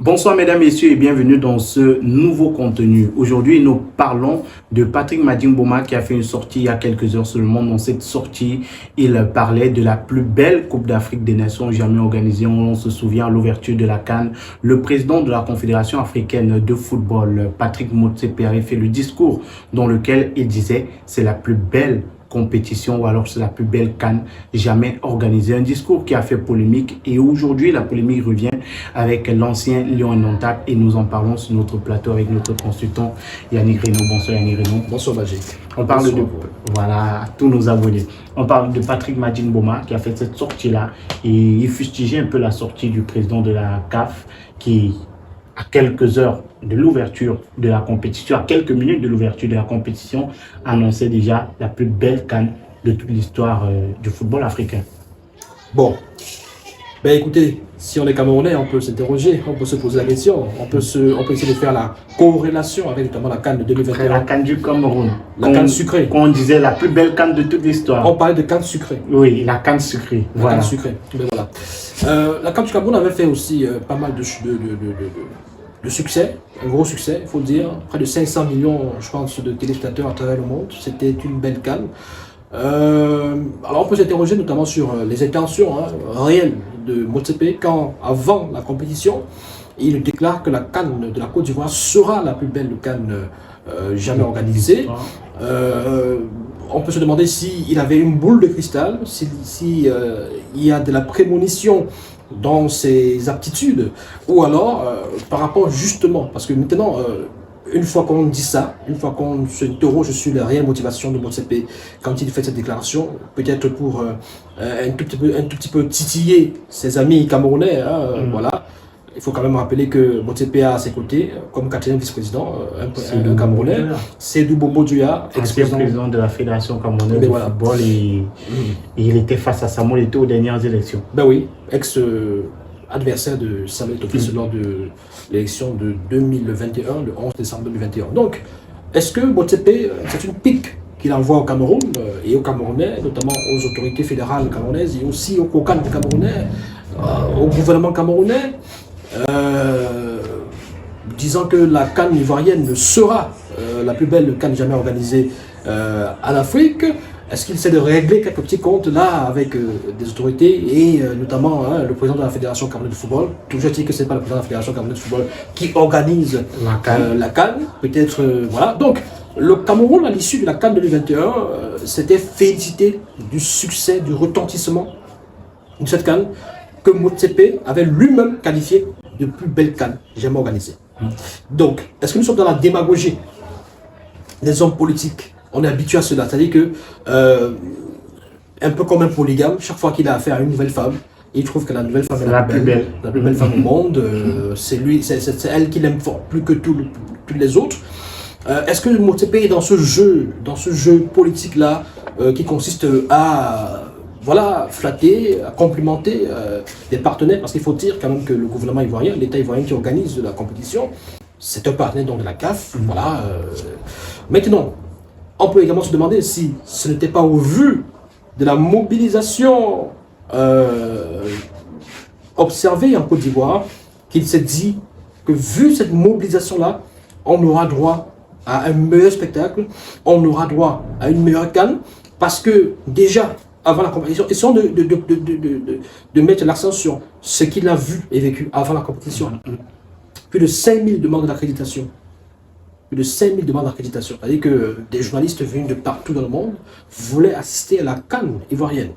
Bonsoir mesdames, messieurs et bienvenue dans ce nouveau contenu. Aujourd'hui, nous parlons de Patrick Madjingboma qui a fait une sortie il y a quelques heures seulement. Dans cette sortie, il parlait de la plus belle Coupe d'Afrique des Nations jamais organisée. On se souvient à l'ouverture de la CAN. Le président de la Confédération africaine de football, Patrick Motsepe, avait fait le discours dans lequel il disait « c'est la plus belle compétition ou alors c'est la plus belle CAN jamais organisée ». Un discours qui a fait polémique et aujourd'hui la polémique revient avec l'ancien Lion indomptable et nous en parlons sur notre plateau avec notre consultant Yannick Reynaud. Bonsoir Yannick Reynaud. Bonsoir Magic. On parle de, voilà, tous nos abonnés. On parle de Patrick Madjingboma qui a fait cette sortie-là et il fustigeait un peu la sortie du président de la CAF qui, à quelques heures de l'ouverture de la compétition, à quelques minutes de l'ouverture de la compétition, annonçait déjà la plus belle CAN de toute l'histoire du football africain. Bon, ben écoutez, si on est Camerounais, on peut s'interroger, on peut se poser la question, on peut essayer de faire la corrélation avec notamment la CAN de 2021. La CAN du Cameroun. La CAN sucrée. Qu'on disait la plus belle CAN de toute l'histoire. On parlait de CAN sucrée. Oui, la CAN sucrée. La CAN sucrée. Mais voilà. La CAN du Cameroun avait fait aussi pas mal de succès, un gros succès, il faut le dire. Près de 500 millions, je pense, de téléspectateurs à travers le monde. C'était une belle CAN. Alors on peut s'interroger notamment sur les intentions réelles de Motsepe quand, avant la compétition, il déclare que la CAN de la Côte d'Ivoire sera la plus belle CAN jamais organisée. On peut se demander s'il avait une boule de cristal, si il y a de la prémonition dans ses aptitudes, ou alors par rapport justement, parce que maintenant, une fois qu'on dit ça, une fois qu'on s'interroge sur la réelle motivation de Motsepe quand il fait cette déclaration, peut-être pour un tout petit peu titiller ses amis camerounais, voilà. Il faut quand même rappeler que Motsepe a à ses côtés, comme quatrième vice-président, un Camerounais, Seydou Bobo Douya, ex-président de la Fédération camerounaise de football, et il était face à Samuel Eto'o aux dernières élections. Ben oui, ex-adversaire de Samuel Eto'o lors de l'élection de 2021, le 11 décembre 2021. Donc, est-ce que Motsepe, c'est une pique qu'il envoie au Cameroun et aux Camerounais, notamment aux autorités fédérales camerounaises et aussi aux COCAN camerounais, au gouvernement camerounais, disant que la CAN ivoirienne sera la plus belle CAN jamais organisée en Afrique? Est-ce qu'il essaie de régler quelques petits comptes là avec des autorités et notamment le président de la Fédération camerounaise de football? Toujours dit que ce n'est pas le président de la Fédération camerounaise de football qui organise la CAN, peut-être, voilà. Donc, le Cameroun, à l'issue de la CAN 2021, s'était félicité du succès, du retentissement de cette CAN que Motsepe avait lui-même qualifié de plus belle CAN jamais organisée. Donc, est-ce que nous sommes dans la démagogie des hommes politiques? On est habitué à cela, c'est-à-dire que, un peu comme un polygame, chaque fois qu'il a affaire à une nouvelle femme, il trouve que la nouvelle femme est la plus belle femme au monde, c'est elle qu'il aime plus que tous les autres. Est-ce que Motsepe est dans ce jeu politique-là, qui consiste à flatter, à complimenter des partenaires, parce qu'il faut dire quand même que le gouvernement ivoirien, l'État ivoirien qui organise la compétition, c'est un partenaire donc de la CAF, voilà. Maintenant, on peut également se demander si ce n'était pas au vu de la mobilisation observée en Côte d'Ivoire qu'il s'est dit que vu cette mobilisation-là, on aura droit à un meilleur spectacle, on aura droit à une meilleure CAN, parce que déjà, avant la compétition, essayons de mettre l'accent sur ce qu'il a vu et vécu avant la compétition. Plus de 5000 demandes d'accréditation. Plus de 5000 demandes d'accréditation. C'est-à-dire que des journalistes venus de partout dans le monde voulaient assister à la CAN ivoirienne.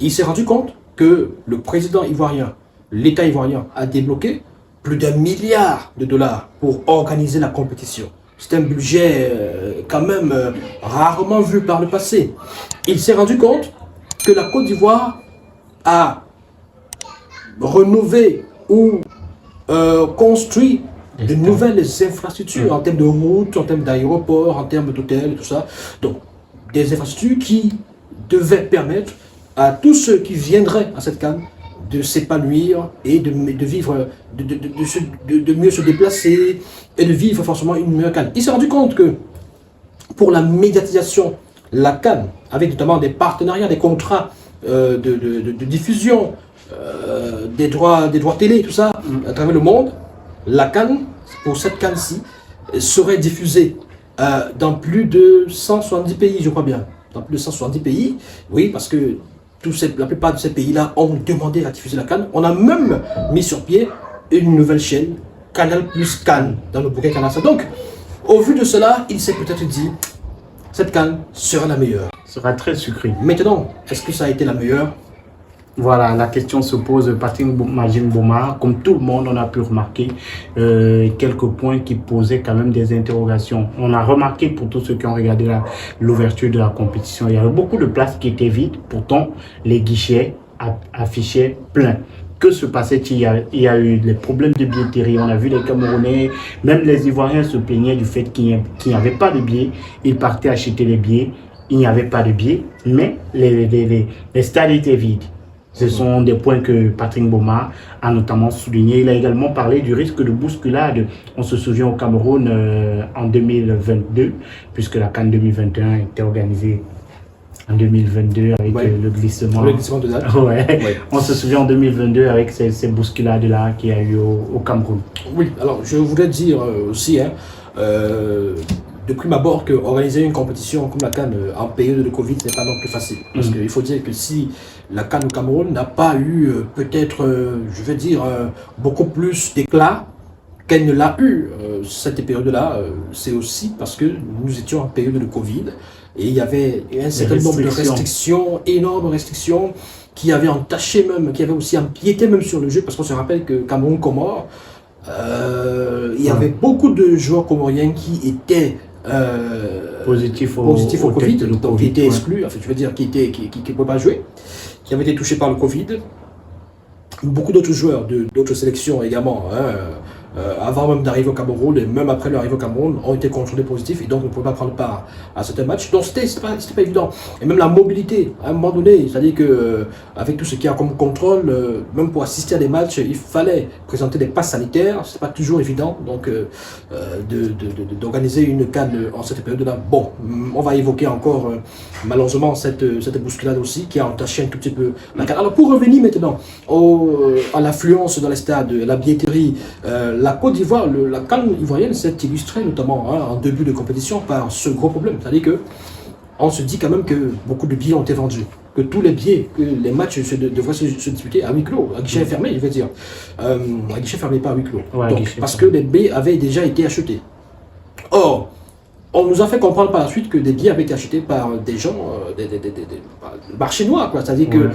Il s'est rendu compte que le président ivoirien, l'État ivoirien, a débloqué plus d'1 milliard de dollars pour organiser la compétition. C'est un budget quand même rarement vu par le passé. Il s'est rendu compte que la Côte d'Ivoire a rénové ou construit de nouvelles infrastructures en termes de routes, en termes d'aéroports, en termes d'hôtels, tout ça. Donc, des infrastructures qui devaient permettre à tous ceux qui viendraient à cette CAN de s'épanouir et de vivre, de mieux se déplacer et de vivre forcément une meilleure CAN. Il s'est rendu compte que pour la médiatisation, la CAN, avec notamment des partenariats, des contrats de diffusion, des droits télé, tout ça, à travers le monde, la CAN, pour cette CAN-ci, serait diffusée dans plus de 170 pays, je crois bien. Dans plus de 170 pays, oui, parce que la plupart de ces pays-là ont demandé à diffuser la CAN. On a même mis sur pied une nouvelle chaîne, Canal plus CAN, dans le Burkina Faso. Donc, au vu de cela, il s'est peut-être dit, cette CAN sera la meilleure. Sera très sucré. Maintenant, est-ce que ça a été la meilleure? Voilà, la question se pose. Patrick Madjing Boma, comme tout le monde, on a pu remarquer quelques points qui posaient quand même des interrogations. On a remarqué, pour tous ceux qui ont regardé l'ouverture de la compétition, il y avait beaucoup de places qui étaient vides. Pourtant, les guichets affichaient plein. Que se passait-il? Il y a eu des problèmes de billetterie. On a vu les Camerounais, même les Ivoiriens se plaignaient du fait qu'il n'y avait pas de billets. Ils partaient acheter les billets. Il n'y avait pas de billets, mais les stades étaient vides. Ce sont des points que Patrick Boma a notamment souligné. Il a également parlé du risque de bousculade. On se souvient au Cameroun en 2022, puisque la CAN 2021 était organisée en 2022 avec le glissement. Le glissement de date. Ouais. On se souvient en 2022 avec ces bousculades-là qu'il y a eu au Cameroun. Oui, alors je voudrais dire aussi, de prime abord, qu'organiser une compétition comme la CAN en période de Covid n'est pas non plus facile. Parce qu'il faut dire que si la CAN au Cameroun n'a pas eu peut-être, je vais dire, beaucoup plus d'éclat qu'elle ne l'a eu cette période-là, c'est aussi parce que nous étions en période de Covid et il y avait un certain nombre de restrictions, énormes restrictions, qui avaient entaché même, qui avaient aussi empiété même sur le jeu, parce qu'on se rappelle que Cameroun-Comore, il y avait beaucoup de joueurs comoriens qui étaient positif au Covid, donc qui étaient exclus, enfin, je veux dire, qui ne pouvaient pas jouer, qui avaient été touchés par le Covid. Beaucoup d'autres joueurs d'autres sélections également, avant même d'arriver au Cameroun et même après leur arrivée au Cameroun, ont été contrôlés positifs et donc ne pouvaient pas prendre part à certains matchs. Donc c'était pas évident. Et même la mobilité, à un moment donné, c'est-à-dire que avec tout ce qu'il y a comme contrôle, même pour assister à des matchs, il fallait présenter des passes sanitaires. C'est pas toujours évident donc d'organiser une CAN en cette période-là. Bon, on va évoquer encore malheureusement cette bousculade aussi qui a entaché un tout petit peu la CAN. Alors pour revenir maintenant à l'affluence dans les stades, la billetterie, la Côte d'Ivoire, la CAN ivoirienne s'est illustrée notamment en début de compétition par ce gros problème. C'est-à-dire que on se dit quand même que beaucoup de billets ont été vendus, que tous les billets, que les matchs devraient se disputer à huis clos, à guichet fermé, je veux dire. À guichet fermé, pas à huis clos. Ouais, donc, parce que les billets avaient déjà été achetés. Or, on nous a fait comprendre par la suite que des billets avaient été achetés par des gens, des marchés noirs, quoi. C'est-à-dire que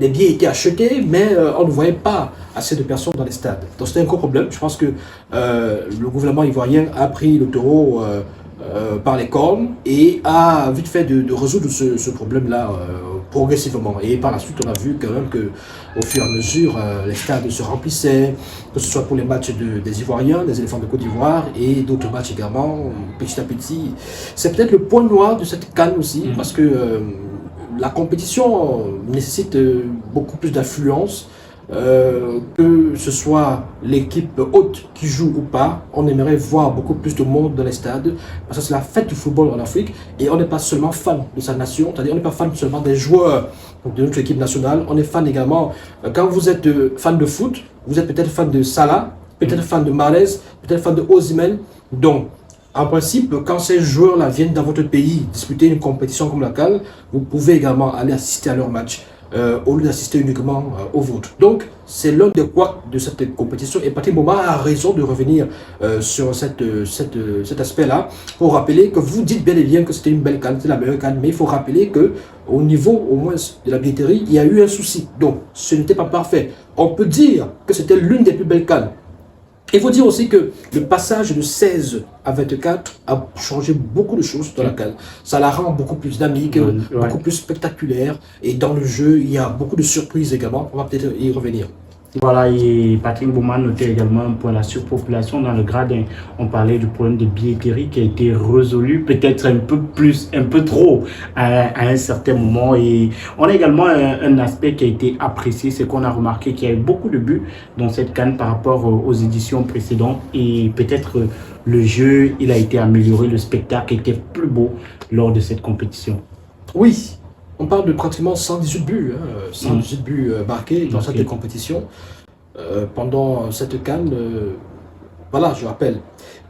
des billets étaient achetés, mais on ne voyait pas assez de personnes dans les stades. Donc c'était un gros problème. Je pense que le gouvernement ivoirien a pris le taureau par les cornes et a vite fait de résoudre ce problème-là progressivement. Et par la suite, on a vu quand même que au fur et à mesure, les stades se remplissaient, que ce soit pour les matchs des Ivoiriens, des éléphants de Côte d'Ivoire et d'autres matchs également, petit à petit. C'est peut-être le point noir de cette CAN aussi, parce que la compétition nécessite beaucoup plus d'affluence. Que ce soit l'équipe haute qui joue ou pas, on aimerait voir beaucoup plus de monde dans les stades, parce que c'est la fête du football en Afrique et on n'est pas seulement fan de sa nation, c'est-à-dire on n'est pas fan seulement des joueurs de notre équipe nationale, on est fan également, quand vous êtes fan de foot, vous êtes peut-être fan de Salah, peut-être fan de Mahrez, peut-être fan de Osimhen. Donc en principe, quand ces joueurs-là viennent dans votre pays disputer une compétition comme la CAN, vous pouvez également aller assister à leur match. Au lieu d'assister uniquement au vôtre. Donc, c'est l'un des couacs de cette compétition. Et Patrick Boma a raison de revenir sur cet aspect-là pour rappeler que vous dites bel et bien que c'était une belle CAN, c'était la meilleure CAN, mais il faut rappeler qu'au niveau au moins de la billetterie, il y a eu un souci. Donc, ce n'était pas parfait. On peut dire que c'était l'une des plus belles CAN. Il faut dire aussi que le passage de 16 à 24 a changé beaucoup de choses dans la CAN. Ça la rend beaucoup plus dynamique, beaucoup plus spectaculaire. Et dans le jeu, il y a beaucoup de surprises également. On va peut-être y revenir. Voilà, et Patrick Boma notait également un point, la surpopulation dans le gradin. On parlait du problème de billetterie qui a été résolu peut-être un peu trop à un certain moment. Et on a également un aspect qui a été apprécié, c'est qu'on a remarqué qu'il y a eu beaucoup de buts dans cette CAN par rapport aux éditions précédentes. Et peut-être le jeu, il a été amélioré, le spectacle était plus beau lors de cette compétition. Oui. On parle de pratiquement 118 buts, 118 buts marqués dans cette compétition. pendant cette CAN. Voilà, je rappelle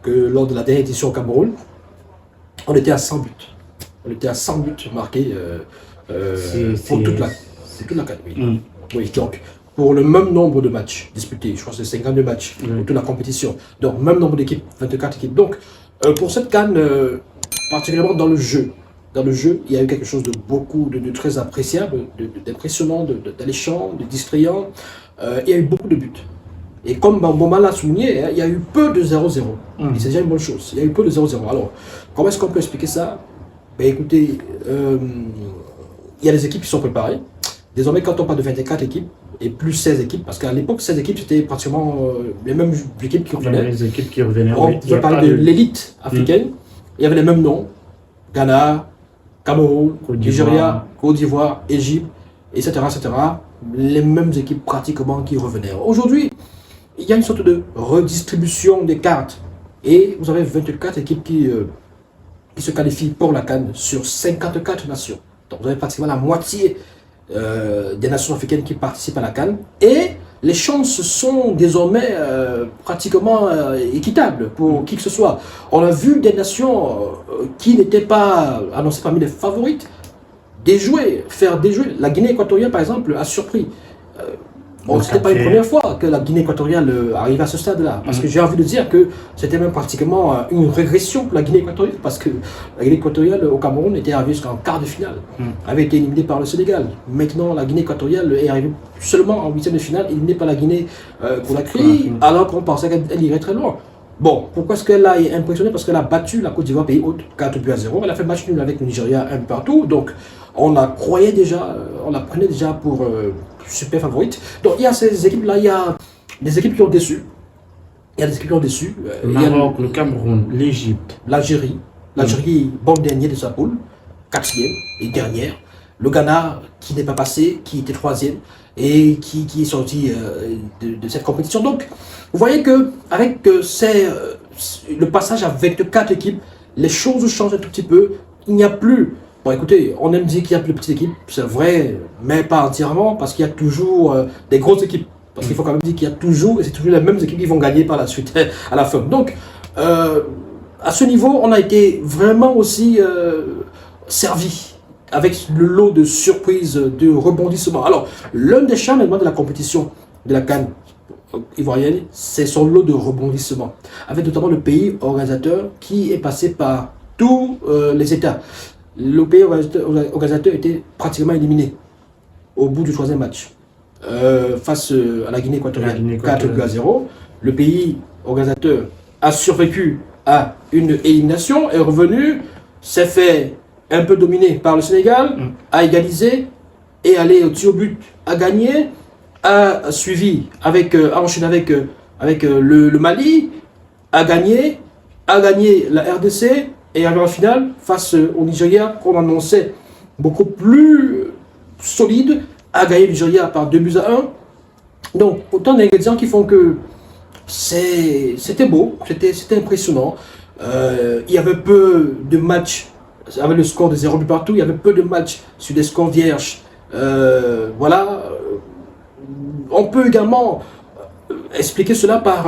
que lors de la dernière édition au Cameroun, on était à 100 buts. On était à 100 buts marqués pour toute la CAN. Oui. Oui, donc pour le même nombre de matchs disputés, je crois que c'est 52 matchs pour toute la compétition. Donc même nombre d'équipes, 24 équipes. Donc pour cette CAN, particulièrement dans le jeu, il y a eu quelque chose de très appréciable, d'impressionnant, d'alléchant, de distrayant. Il y a eu beaucoup de buts. Et comme Bamboma l'a souligné, il y a eu peu de 0-0. Et c'est déjà une bonne chose. Il y a eu peu de 0-0. Alors, comment est-ce qu'on peut expliquer ça? Ben, écoutez, il y a des équipes qui sont préparées. Désormais, quand on parle de 24 équipes et plus 16 équipes, parce qu'à l'époque, 16 équipes, c'était pratiquement les mêmes équipes qui revenaient. Les équipes qui revenaient. On peut parler de l'élite africaine. Il y avait les mêmes noms. Ghana, Cameroun, Nigeria, Côte d'Ivoire, Égypte, etc., etc. Les mêmes équipes pratiquement qui revenaient. Aujourd'hui, il y a une sorte de redistribution des cartes. Et vous avez 24 équipes qui se qualifient pour la CAN sur 54 nations. Donc vous avez pratiquement la moitié des nations africaines qui participent à la CAN. Et les chances sont désormais pratiquement équitables pour qui que ce soit. On a vu des nations qui n'étaient pas annoncées parmi les favorites faire déjouer. La Guinée équatoriale, par exemple, a surpris. Ce n'était pas une première fois que la Guinée équatoriale arrivait à ce stade-là. Parce que j'ai envie de dire que c'était même pratiquement une régression pour la Guinée équatoriale. Parce que la Guinée équatoriale au Cameroun était arrivée jusqu'en quart de finale. Avait été éliminée par le Sénégal. Maintenant, la Guinée équatoriale est arrivée seulement en huitième de finale, éliminée par la Guinée Conakry, alors qu'on pensait qu'elle irait très loin. Bon, pourquoi est-ce qu'elle a impressionné? Parce qu'elle a battu la Côte d'Ivoire, pays hôte, 4-0. Elle a fait match nul avec le Nigeria un peu partout. Donc, on la croyait déjà, on la prenait déjà pour super favorite. Donc, il y a ces équipes-là, il y a des équipes qui ont déçu. Il y a des équipes qui ont déçu. Le Maroc, le Cameroun, l'Égypte. L'Algérie. L'Algérie, bon dernier de sa poule, 4e et dernière. Le Ghana, qui n'est pas passé, qui était 3e et qui est sorti de cette compétition. Donc, vous voyez qu'avec le passage à 24 équipes, les choses changent un tout petit peu. Il n'y a plus... Bon, écoutez, on aime dire qu'il y a plus de petites équipes, c'est vrai, mais pas entièrement, parce qu'il y a toujours des grosses équipes. Parce qu'il faut quand même dire qu'il y a toujours, et c'est toujours les mêmes équipes qui vont gagner par la suite, à la fin. Donc, à ce niveau, on a été vraiment aussi servi avec le lot de surprises, de rebondissements. Alors, l'un des charmes de la compétition de la CAN ivoirienne, c'est son lot de rebondissements, avec notamment le pays organisateur qui est passé par tous les États. Le pays organisateur était pratiquement éliminé au bout du troisième match face à la Guinée équatoriale, 4-0. Le pays organisateur a survécu à une élimination, est revenu, s'est fait un peu dominé par le Sénégal, a égalisé et allé au tir au but, a gagné, a suivi a enchaîné avec le Mali, a gagné la RDC et arrivé en finale face au Nigeria qu'on annonçait beaucoup plus solide, a gagné le Nigeria par 2-1. Donc autant d'ingrédients qui font que c'était beau, c'était impressionnant. Il y avait peu de matchs avec le score de 0 but partout, il y avait peu de matchs sur des scores vierges. Voilà. On peut également expliquer cela par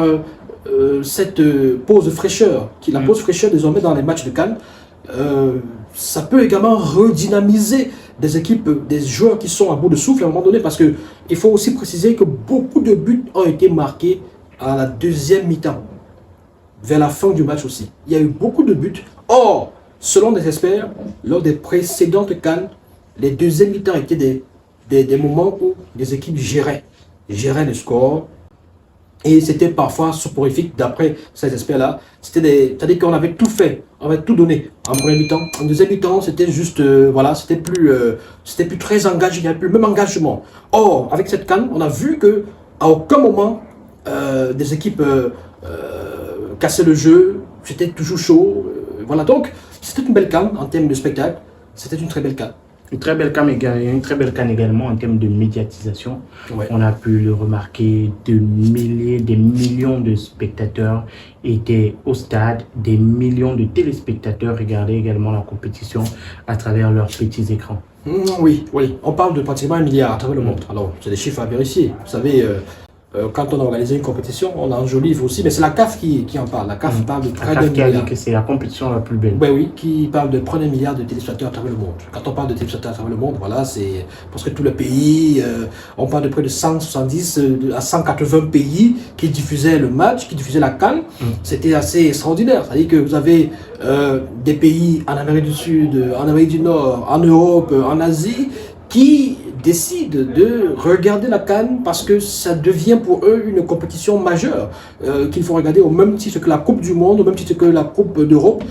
cette pause fraîcheur, la pause fraîcheur désormais dans les matchs de CAN. Ça peut également redynamiser des équipes, des joueurs qui sont à bout de souffle à un moment donné, parce qu'il faut aussi préciser que beaucoup de buts ont été marqués à la deuxième mi-temps, vers la fin du match aussi. Il y a eu beaucoup de buts. Or, selon des experts, lors des précédentes CAN, les deuxièmes mi-temps étaient des moments où les équipes géraient le score. Et c'était parfois soporifique d'après ces experts-là. C'est-à-dire qu'on avait tout fait, on avait tout donné en premier mi-temps. En deuxième mi-temps, c'était juste, voilà, c'était plus très engagé, il n'y avait plus le même engagement. Or, avec cette CAN, on a vu qu'à aucun moment, des équipes cassaient le jeu, c'était toujours chaud. Voilà, donc c'était une belle CAN en termes de spectacle, c'était une très belle CAN. Une très belle CAN également en termes de médiatisation. Ouais. On a pu le remarquer, des millions de spectateurs étaient au stade, des millions de téléspectateurs regardaient également la compétition à travers leurs petits écrans. Oui, on parle de pratiquement 1 milliard à travers le monde. Alors, c'est des chiffres à vérifier. Vous savez, quand on a organisé une compétition, on enjolive aussi, mais c'est la CAF qui en parle. La CAF parle de près La d'un CAF qui a dit milliard. que c'est la compétition la plus belle. Ben oui, qui parle de près d'un milliard de téléspectateurs à travers le monde. Quand on parle de téléspectateurs à travers le monde, voilà, c'est parce que tout le pays, on parle de près de 170 à 180 pays qui diffusaient le match, qui diffusaient la CAN. C'était assez extraordinaire. C'est-à-dire que vous avez des pays en Amérique du Sud, en Amérique du Nord, en Europe, en Asie, qui décident de regarder la CAN parce que ça devient pour eux une compétition majeure qu'il faut regarder au même titre que la Coupe du Monde, au même titre que la Coupe d'Europe.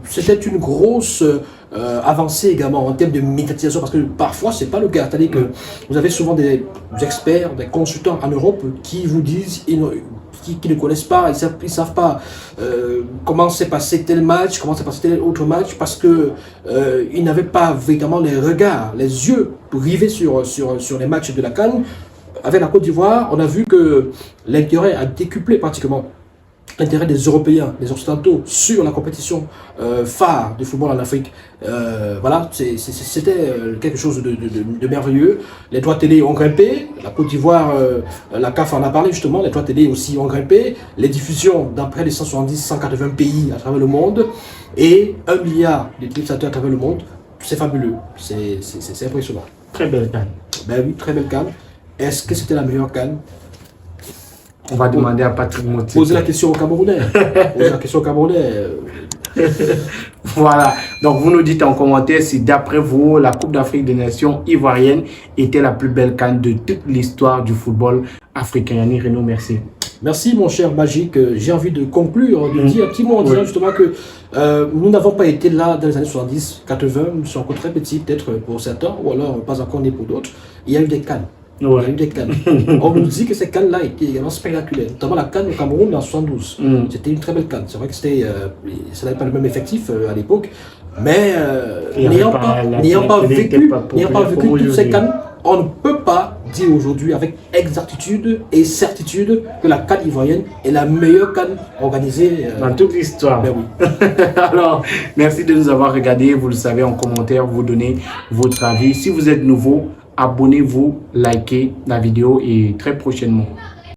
C'était une grosse avancée également en termes de médiatisation parce que parfois c'est pas le cas. C'est-à-dire que vous avez souvent des experts, des consultants en Europe qui vous disent qui ne connaissent pas, ils savent pas comment s'est passé tel match, comment s'est passé tel autre match, parce que ils n'avaient pas véritablement les regards, les yeux rivés sur les matchs de la CAN. Avec la Côte d'Ivoire, on a vu que l'intérêt a décuplé pratiquement. L'intérêt des Européens, des Occidentaux sur la compétition phare du football en Afrique. Voilà, c'était quelque chose de merveilleux. Les droits télé ont grimpé. La Côte d'Ivoire, la CAF en a parlé justement. Les droits télé aussi ont grimpé. Les diffusions dans près de 170-180 pays à travers le monde. Et 1 milliard de téléspectateurs à travers le monde. C'est fabuleux. C'est impressionnant. Très belle CAN. Ben oui, très belle CAN. Est-ce que c'était la meilleure CAN? On va demander à Patrick Motsepe. Posez la question aux Camerounais. Posez la question aux Camerounais. Voilà, donc vous nous dites en commentaire si d'après vous, la Coupe d'Afrique des Nations ivoirienne était la plus belle CAN de toute l'histoire du football africain. Yannick Reno, merci. Merci mon cher Magique. J'ai envie de conclure, de dire un petit mot en disant justement que nous n'avons pas été là dans les années 70, 80, nous sommes encore très petits peut-être pour certains, ou alors pas encore nés pour d'autres. Il y a eu des CAN. Il y a eu des CAN. On nous dit que ces CAN-là étaient également spectaculaires, notamment la CAN au Cameroun en 72. C'était une très belle CAN. C'est vrai que ça n'avait pas le même effectif à l'époque, mais n'ayant pas vécu toutes ces CAN, on ne peut pas dire aujourd'hui avec exactitude et certitude que la CAN ivoirienne est la meilleure CAN organisée dans toute l'histoire. Ben oui. Alors, merci de nous avoir regardés. Vous le savez, en commentaire, vous donnez votre avis. Si vous êtes nouveau, abonnez-vous, likez la vidéo et très prochainement.